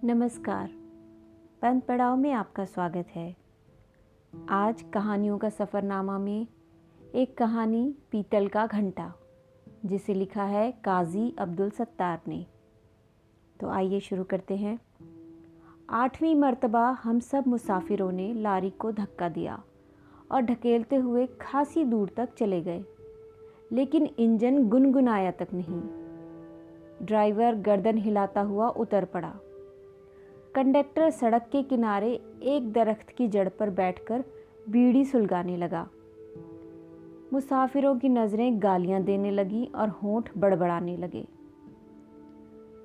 नमस्कार। पंथ पड़ाव में आपका स्वागत है। आज कहानियों का सफ़रनामा में एक कहानी पीतल का घंटा, जिसे लिखा है काजी अब्दुल सत्तार ने। तो आइए शुरू करते हैं। 8वीं मर्तबा हम सब मुसाफिरों ने लारी को धक्का दिया और ढकेलते हुए खासी दूर तक चले गए, लेकिन इंजन गुनगुनाया तक नहीं। ड्राइवर गर्दन हिलाता हुआ उतर पड़ा। कंडक्टर सड़क के किनारे एक दरख्त की जड़ पर बैठकर बीड़ी सुलगाने लगा। मुसाफिरों की नज़रें गालियां देने लगी और होंठ बड़बड़ाने लगे।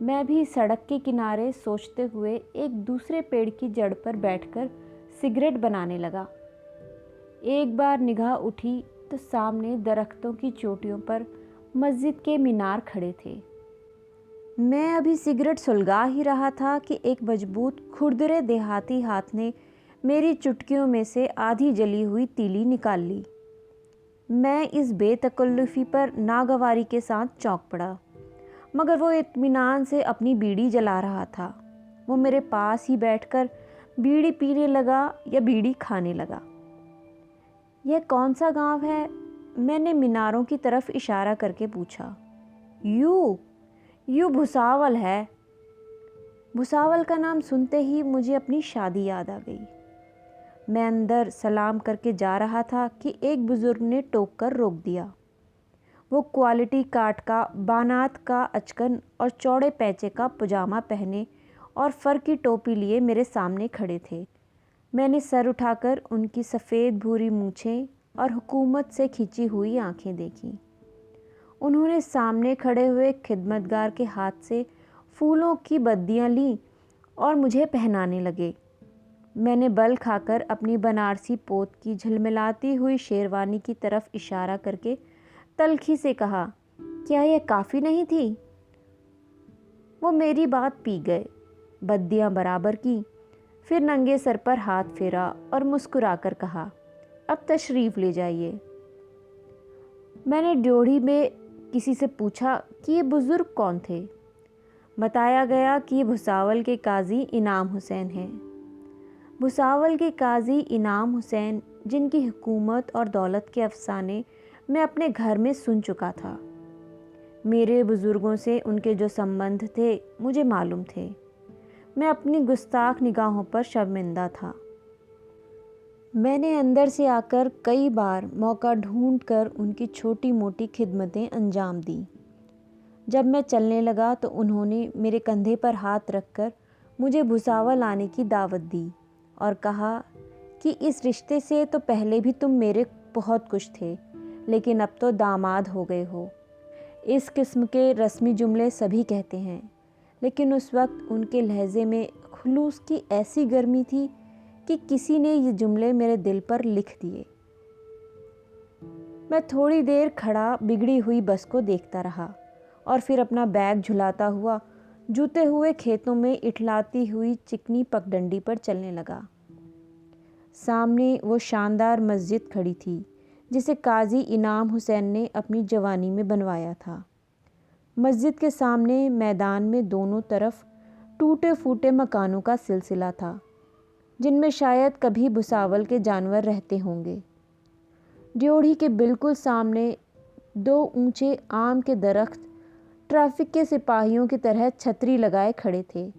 मैं भी सड़क के किनारे सोचते हुए एक दूसरे पेड़ की जड़ पर बैठकर सिगरेट बनाने लगा। एक बार निगाह उठी तो सामने दरख्तों की चोटियों पर मस्जिद के मीनार खड़े थे। मैं अभी सिगरेट सुलगा ही रहा था कि एक मजबूत खुरदरे देहाती हाथ ने मेरी चुटकियों में से आधी जली हुई तीली निकाल ली। मैं इस बेतकल्लुफ़ी पर नागवारी के साथ चौंक पड़ा, मगर वो इत्मीनान से अपनी बीड़ी जला रहा था। वो मेरे पास ही बैठकर बीड़ी पीने लगा या बीड़ी खाने लगा। यह कौन सा गांव है? मैंने मीनारों की तरफ इशारा करके पूछा। यू भुसावल है। भुसावल का नाम सुनते ही मुझे अपनी शादी याद आ गई। मैं अंदर सलाम करके जा रहा था कि एक बुजुर्ग ने टोक कर रोक दिया। वो क्वालिटी काट का बानात का अचकन और चौड़े पैचे का पजामा पहने और फर की टोपी लिए मेरे सामने खड़े थे। मैंने सर उठाकर उनकी सफ़ेद भूरी मूछें और हुकूमत से खिंची हुई आंखें देखीं। उन्होंने सामने खड़े हुए खिदमतगार के हाथ से फूलों की बद्दियां लीं और मुझे पहनाने लगे। मैंने बल खाकर अपनी बनारसी पोत की झलमिलाती हुई शेरवानी की तरफ इशारा करके तल्खी से कहा, क्या यह काफ़ी नहीं थी? वो मेरी बात पी गए, बद्दियां बराबर की, फिर नंगे सर पर हाथ फेरा और मुस्कुराकर कहा, अब तशरीफ़ ले जाइए। मैंने ड्योढ़ी में किसी से पूछा कि ये बुज़ुर्ग कौन थे। बताया गया कि ये भुसावल के काजी इनाम हुसैन हैं। भुसावल के काजी इनाम हुसैन, जिनकी हुकूमत और दौलत के अफसाने मैं अपने घर में सुन चुका था। मेरे बुज़ुर्गों से उनके जो संबंध थे मुझे मालूम थे। मैं अपनी गुस्ताख निगाहों पर शर्मिंदा था। मैंने अंदर से आकर कई बार मौका ढूंढकर उनकी छोटी मोटी खिदमतें अंजाम दी। जब मैं चलने लगा तो उन्होंने मेरे कंधे पर हाथ रखकर मुझे भुसावल आने की दावत दी और कहा कि इस रिश्ते से तो पहले भी तुम मेरे बहुत कुछ थे, लेकिन अब तो दामाद हो गए हो। इस किस्म के रस्मी जुमले सभी कहते हैं, लेकिन उस वक्त उनके लहजे में खुलूस की ऐसी गर्मी थी कि किसी ने ये जुमले मेरे दिल पर लिख दिए। मैं थोड़ी देर खड़ा बिगड़ी हुई बस को देखता रहा और फिर अपना बैग झुलाता हुआ जूते हुए खेतों में इठलाती हुई चिकनी पगडंडी पर चलने लगा। सामने वो शानदार मस्जिद खड़ी थी जिसे काजी इनाम हुसैन ने अपनी जवानी में बनवाया था। मस्जिद के सामने मैदान में दोनों तरफ टूटे फूटे मकानों का सिलसिला था, जिनमें शायद कभी भुसावल के जानवर रहते होंगे। ड्योढ़ी के बिल्कुल सामने 2 ऊंचे आम के दरख्त ट्रैफिक के सिपाहियों की तरह छतरी लगाए खड़े थे।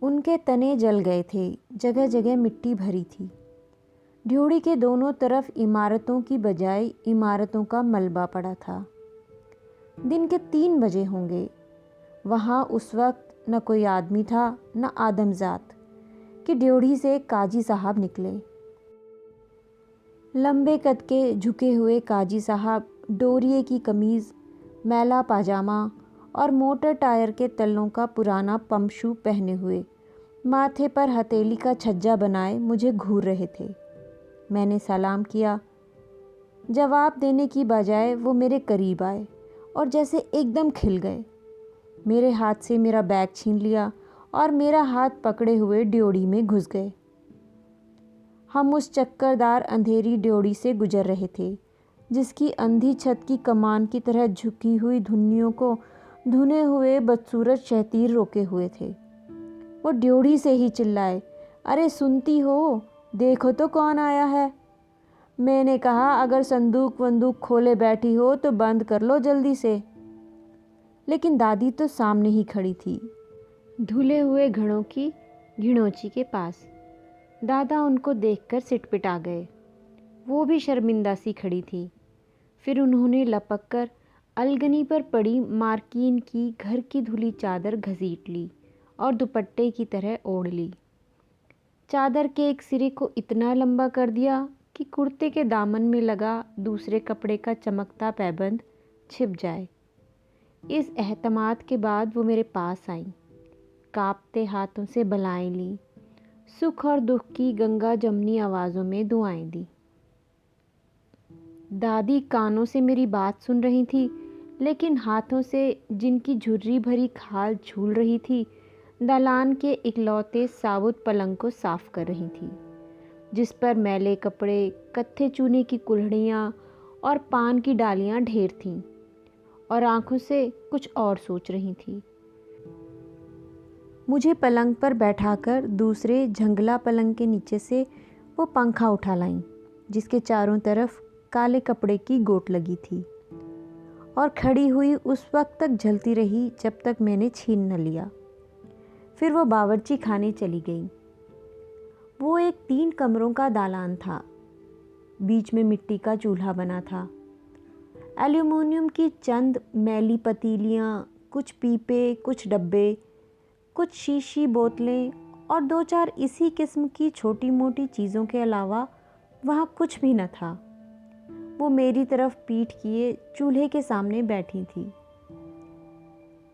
उनके तने जल गए थे, जगह जगह मिट्टी भरी थी। ड्योढ़ी के दोनों तरफ इमारतों की बजाय इमारतों का मलबा पड़ा था। दिन के 3 बजे होंगे। वहाँ उस वक्त न कोई आदमी था न आदमजात कि ड्योढ़ी से काजी साहब निकले। लंबे कद के झुके हुए काजी साहब डोरिये की कमीज़, मैला पाजामा और मोटर टायर के तलों का पुराना पंप शू पहने हुए माथे पर हथेली का छज्जा बनाए मुझे घूर रहे थे। मैंने सलाम किया। जवाब देने की बजाय वो मेरे करीब आए और जैसे एकदम खिल गए। मेरे हाथ से मेरा बैग छीन लिया और मेरा हाथ पकड़े हुए ड्योढ़ी में घुस गए। हम उस चक्करदार अंधेरी ड्योढ़ी से गुजर रहे थे, जिसकी अंधी छत की कमान की तरह झुकी हुई धुन्नियों को धुने हुए बदसूरत शहतीर रोके हुए थे। वो ड्योढ़ी से ही चिल्लाए, अरे सुनती हो, देखो तो कौन आया है। मैंने कहा, अगर संदूक वंदूक खोले बैठी हो तो बंद कर लो जल्दी से। लेकिन दादी तो सामने ही खड़ी थी, धुले हुए घड़ों की घिणोची के पास। दादा उनको देखकर सिटपिटा गए। वो भी शर्मिंदा सी खड़ी थी। फिर उन्होंने लपक कर अलगनी पर पड़ी मार्किन की घर की धुली चादर घसीट ली और दुपट्टे की तरह ओढ़ ली। चादर के एक सिरे को इतना लंबा कर दिया कि कुर्ते के दामन में लगा दूसरे कपड़े का चमकता पैबंद छिप जाए। इस एहतमाद के बाद वो मेरे पास आई, कांपते हाथों से बलाएं ली, सुख और दुख की गंगा जमनी आवाज़ों में दुआएं दी। दादी कानों से मेरी बात सुन रही थी, लेकिन हाथों से जिनकी झुर्री भरी खाल झूल रही थी, दालान के इकलौते साबुत पलंग को साफ कर रही थी, जिस पर मैले कपड़े, कत्थे चूने की कुल्हड़ियाँ और पान की डालियाँ ढेर थीं, और आंखों से कुछ और सोच रही थी। मुझे पलंग पर बैठाकर दूसरे झंगला पलंग के नीचे से वो पंखा उठा लाईं, जिसके चारों तरफ काले कपड़े की गोट लगी थी, और खड़ी हुई उस वक्त तक झलती रही जब तक मैंने छीन न लिया। फिर वो बावर्ची खाने चली गई। वो एक 3 कमरों का दालान था। बीच में मिट्टी का चूल्हा बना था। एल्यूमिनियम की चंद मैली पतीलियाँ, कुछ पीपे, कुछ डब्बे, कुछ शीशी बोतलें और 2-4 इसी किस्म की छोटी मोटी चीज़ों के अलावा वहाँ कुछ भी न था। वो मेरी तरफ पीठ किए चूल्हे के सामने बैठी थी।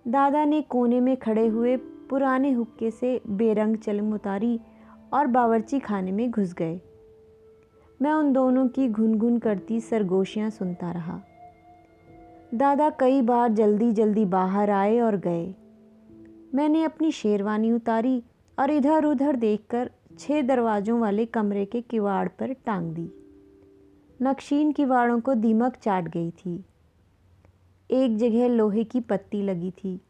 दादा ने कोने में खड़े हुए पुराने हुक्के से बेरंग चिलम उतारी और बावर्ची खाने में घुस गए। मैं उन दोनों की घुन-घुन करती सरगोशियाँ सुनता रहा। दादा कई बार जल्दी जल्दी बाहर आए और गए। मैंने अपनी शेरवानी उतारी और इधर उधर देखकर 6 दरवाज़ों वाले कमरे के किवाड़ पर टांग दी। नक्शीन किवाड़ों को दीमक चाट गई थी। एक जगह लोहे की पत्ती लगी थी,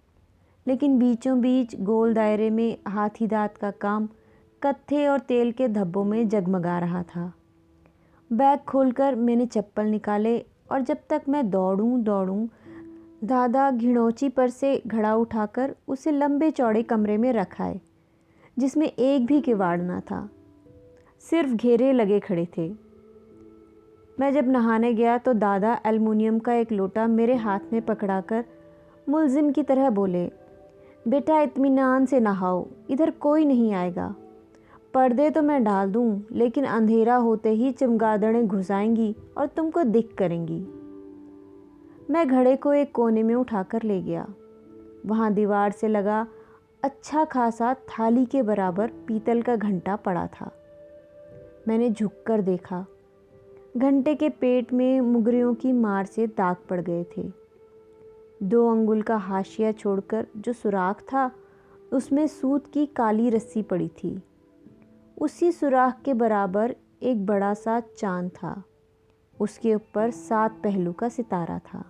लेकिन बीचों बीच गोल दायरे में हाथी दांत का काम कत्थे और तेल के धब्बों में जगमगा रहा था। बैग खोलकर मैंने चप्पल निकाले, और जब तक मैं दौड़ूं दादा घिणोची पर से घड़ा उठाकर उसे लंबे चौड़े कमरे में रख आए, जिसमें एक भी किवाड़ ना था, सिर्फ घेरे लगे खड़े थे। मैं जब नहाने गया तो दादा एल्युमिनियम का एक लोटा मेरे हाथ में पकड़ाकर मुलजिम की तरह बोले, बेटा इत्मीनान से नहाओ, इधर कोई नहीं आएगा। पर्दे तो मैं डाल दूं, लेकिन अंधेरा होते ही चमगादड़ें घुस आएंगी और तुमको दिख करेंगी। मैं घड़े को एक कोने में उठाकर ले गया। वहाँ दीवार से लगा अच्छा खासा थाली के बराबर पीतल का घंटा पड़ा था। मैंने झुककर देखा। घंटे के पेट में मुगरियों की मार से दाग पड़ गए थे। 2 अंगुल का हाशिया छोड़कर जो सुराख था, उसमें सूत की काली रस्सी पड़ी थी। उसी सुराख के बराबर एक बड़ा सा चांद था। उसके ऊपर 7 पहलू का सितारा था।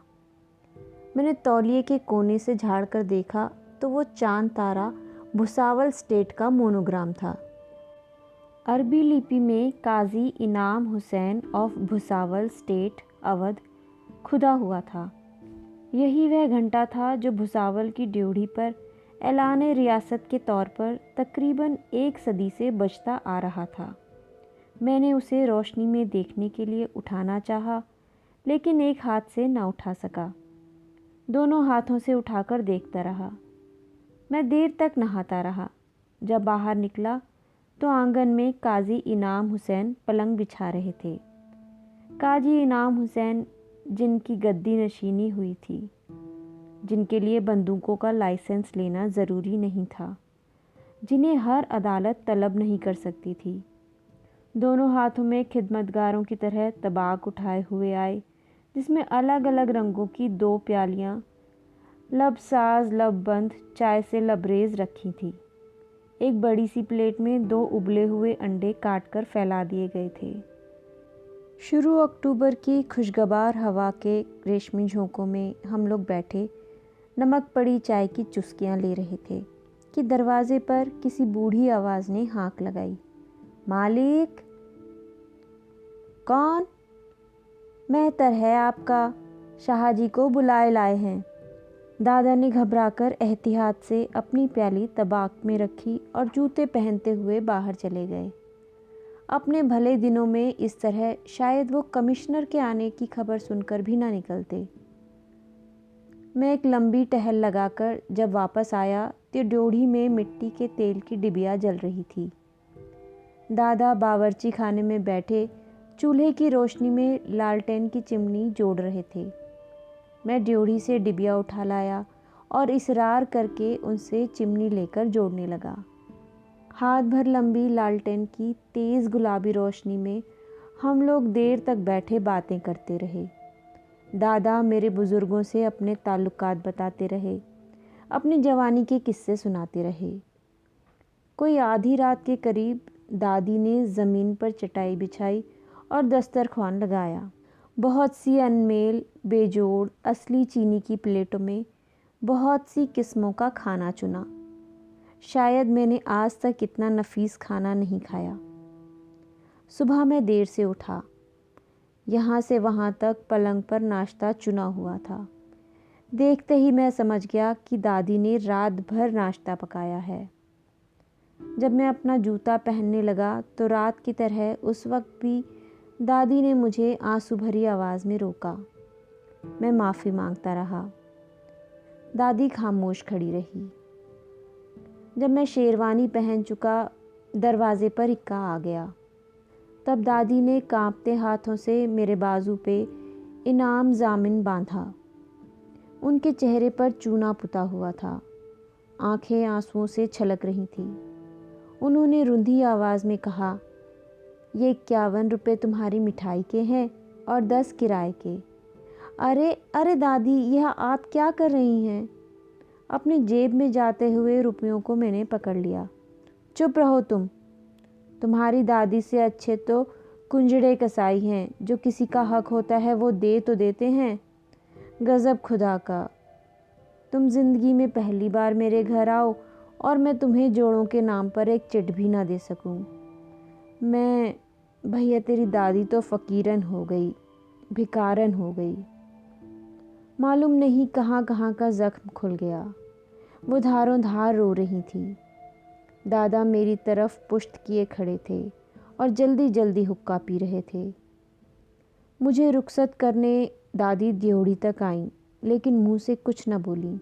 मैंने तौलिए के कोने से झाड़ कर देखा तो वो चांद तारा भुसावल स्टेट का मोनोग्राम था। अरबी लिपि में काजी इनाम हुसैन ऑफ भुसावल स्टेट अवध खुदा हुआ था। यही वह घंटा था जो भुसावल की ड्योढ़ी पर ऐलान रियासत के तौर पर तकरीबन 1 सदी से बजता आ रहा था। मैंने उसे रोशनी में देखने के लिए उठाना चाहा, लेकिन एक हाथ से ना उठा सका। दोनों हाथों से उठाकर देखता रहा। मैं देर तक नहाता रहा। जब बाहर निकला तो आंगन में काजी इनाम हुसैन पलंग बिछा रहे थे। काजी इनाम हुसैन जिनकी गद्दी नशीनी हुई थी, जिनके लिए बंदूकों का लाइसेंस लेना ज़रूरी नहीं था, जिन्हें हर अदालत तलब नहीं कर सकती थी, दोनों हाथों में खिदमतगारों की तरह तबाक उठाए हुए आए, जिसमें अलग अलग रंगों की 2 प्यालियाँ लबसाज लबबंद चाय से लबरेज रखी थी। एक बड़ी सी प्लेट में 2 उबले हुए अंडे काटकर फैला दिए गए थे। शुरू अक्टूबर की खुशगवार हवा के रेशमी झोंकों में हम लोग बैठे नमक पड़ी चाय की चुस्कियाँ ले रहे थे कि दरवाजे पर किसी बूढ़ी आवाज़ ने हाँक लगाई, मालिक। कौन? मेहतर है आपका, शाहजी को बुलाए लाए हैं। दादा ने घबराकर एहतियात से अपनी प्याली तबाक में रखी और जूते पहनते हुए बाहर चले गए। अपने भले दिनों में इस तरह शायद वो कमिश्नर के आने की खबर सुनकर भी ना निकलते। मैं एक लंबी टहल लगाकर जब वापस आया तो ड्योढ़ी में मिट्टी के तेल की डिबिया जल रही थी। दादा बावर्ची खाने में बैठे चूल्हे की रोशनी में लालटेन की चिमनी जोड़ रहे थे। मैं ड्योढ़ी से डिबिया उठा लाया और इसरार करके उनसे चिमनी लेकर जोड़ने लगा। हाथ भर लंबी लालटेन की तेज़ गुलाबी रोशनी में हम लोग देर तक बैठे बातें करते रहे। दादा मेरे बुज़ुर्गों से अपने ताल्लुकात बताते रहे, अपनी जवानी के किस्से सुनाते रहे। कोई आधी रात के करीब दादी ने ज़मीन पर चटाई बिछाई और दस्तरख्वान लगाया। बहुत सी अनमेल बेजोड़ असली चीनी की प्लेटों में बहुत सी किस्मों का खाना चुना। शायद मैंने आज तक इतना नफीस खाना नहीं खाया। सुबह मैं देर से उठा। यहाँ से वहाँ तक पलंग पर नाश्ता चुना हुआ था। देखते ही मैं समझ गया कि दादी ने रात भर नाश्ता पकाया है। जब मैं अपना जूता पहनने लगा तो रात की तरह उस वक्त भी दादी ने मुझे आंसू भरी आवाज़ में रोका। मैं माफ़ी मांगता रहा। दादी खामोश खड़ी रही। जब मैं शेरवानी पहन चुका दरवाजे पर इक्का आ गया। तब दादी ने कांपते हाथों से मेरे बाजू पे इनाम जामिन बांधा। उनके चेहरे पर चूना पुता हुआ था। आंखें आंसुओं से छलक रही थीं। उन्होंने रुंधी आवाज़ में कहा, ये 51 रुपये तुम्हारी मिठाई के हैं और 10 किराए के। अरे अरे दादी, यह आप क्या कर रही हैं? अपनी जेब में जाते हुए रुपयों को मैंने पकड़ लिया। चुप रहो तुम। तुम्हारी दादी से अच्छे तो कुंजड़े कसाई हैं, जो किसी का हक होता है वो दे तो देते हैं। गज़ब खुदा का। तुम ज़िंदगी में पहली बार मेरे घर आओ और मैं तुम्हें जोड़ों के नाम पर एक चिट भी ना दे सकूं। मैं भैया, तेरी दादी तो फ़कीरन हो गई, भिकारन हो गई। मालूम नहीं कहाँ कहाँ का ज़ख्म खुल गया। वो धारों धार रो रही थी। दादा मेरी तरफ पुश्त किए खड़े थे और जल्दी जल्दी हुक्का पी रहे थे। मुझे रुखसत करने दादी ड्योढ़ी तक आईं, लेकिन मुंह से कुछ न बोली।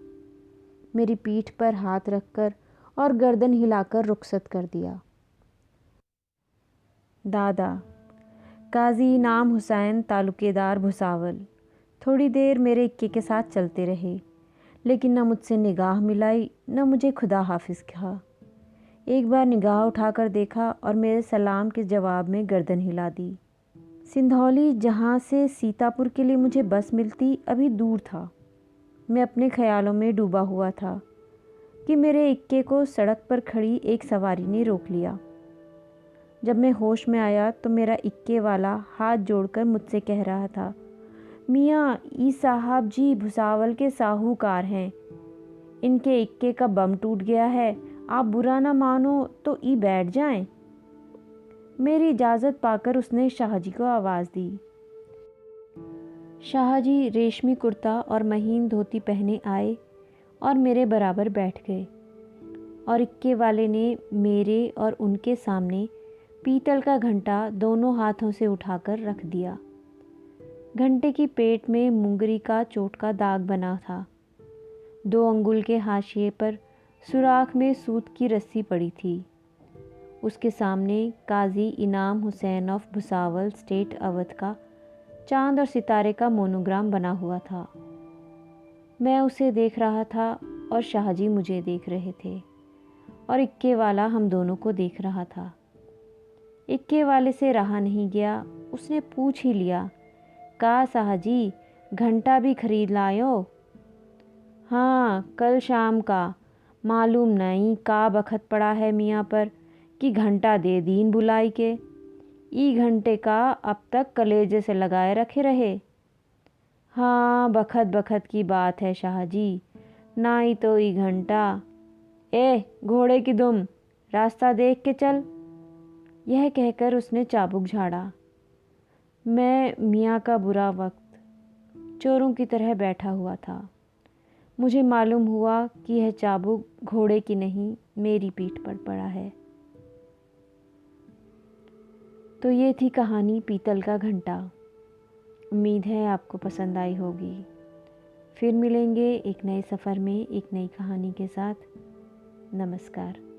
मेरी पीठ पर हाथ रखकर और गर्दन हिलाकर रुखसत कर दिया। दादा, काजी इनाम हुसैन, तालुकेदार भुसावल, थोड़ी देर मेरे इक्के के साथ चलते रहे, लेकिन न मुझसे निगाह मिलाई न मुझे खुदा हाफिज़ कहा। एक बार निगाह उठाकर देखा और मेरे सलाम के जवाब में गर्दन हिला दी। सिंधौली, जहाँ से सीतापुर के लिए मुझे बस मिलती, अभी दूर था। मैं अपने ख्यालों में डूबा हुआ था कि मेरे इक्के को सड़क पर खड़ी एक सवारी ने रोक लिया। जब मैं होश में आया तो मेरा इक्के वाला हाथ जोड़कर मुझसे कह रहा था, मियाँ, ई साहब जी भुसावल के साहूकार हैं। इनके इक्के का बम टूट गया है, आप बुरा ना मानो तो ई बैठ जाएं। मेरी इजाज़त पाकर उसने शाहजी को आवाज़ दी। शाहजी रेशमी कुर्ता और महीन धोती पहने आए और मेरे बराबर बैठ गए और इक्के वाले ने मेरे और उनके सामने पीतल का घंटा दोनों हाथों से उठाकर रख दिया। घंटे की पेट में मुंगरी का चोट का दाग बना था। 2 अंगुल के हाशिए पर सुराख में सूत की रस्सी पड़ी थी। उसके सामने काजी इनाम हुसैन ऑफ भुसावल स्टेट अवध का चांद और सितारे का मोनोग्राम बना हुआ था। मैं उसे देख रहा था और शाहजी मुझे देख रहे थे और इक्के वाला हम दोनों को देख रहा था। इक्के वाले से रहा नहीं गया, उसने पूछ ही लिया, का शाहजी, घंटा भी खरीद लायो? हाँ, कल शाम का। मालूम नहीं का बखत पड़ा है मियाँ पर कि घंटा दे दीन बुलाई के। ई घंटे का अब तक कलेजे से लगाए रखे रहे। हाँ, बखत बखत की बात है शाहजी, ना ही तो ई घंटा ए घोड़े की दुम, रास्ता देख के चल। यह कहकर उसने चाबुक झाड़ा। मैं मियाँ का बुरा वक्त चोरों की तरह बैठा हुआ था। मुझे मालूम हुआ कि यह चाबुक घोड़े की नहीं, मेरी पीठ पर पड़ा है। तो ये थी कहानी पीतल का घंटा। उम्मीद है आपको पसंद आई होगी। फिर मिलेंगे एक नए सफ़र में एक नई कहानी के साथ। नमस्कार।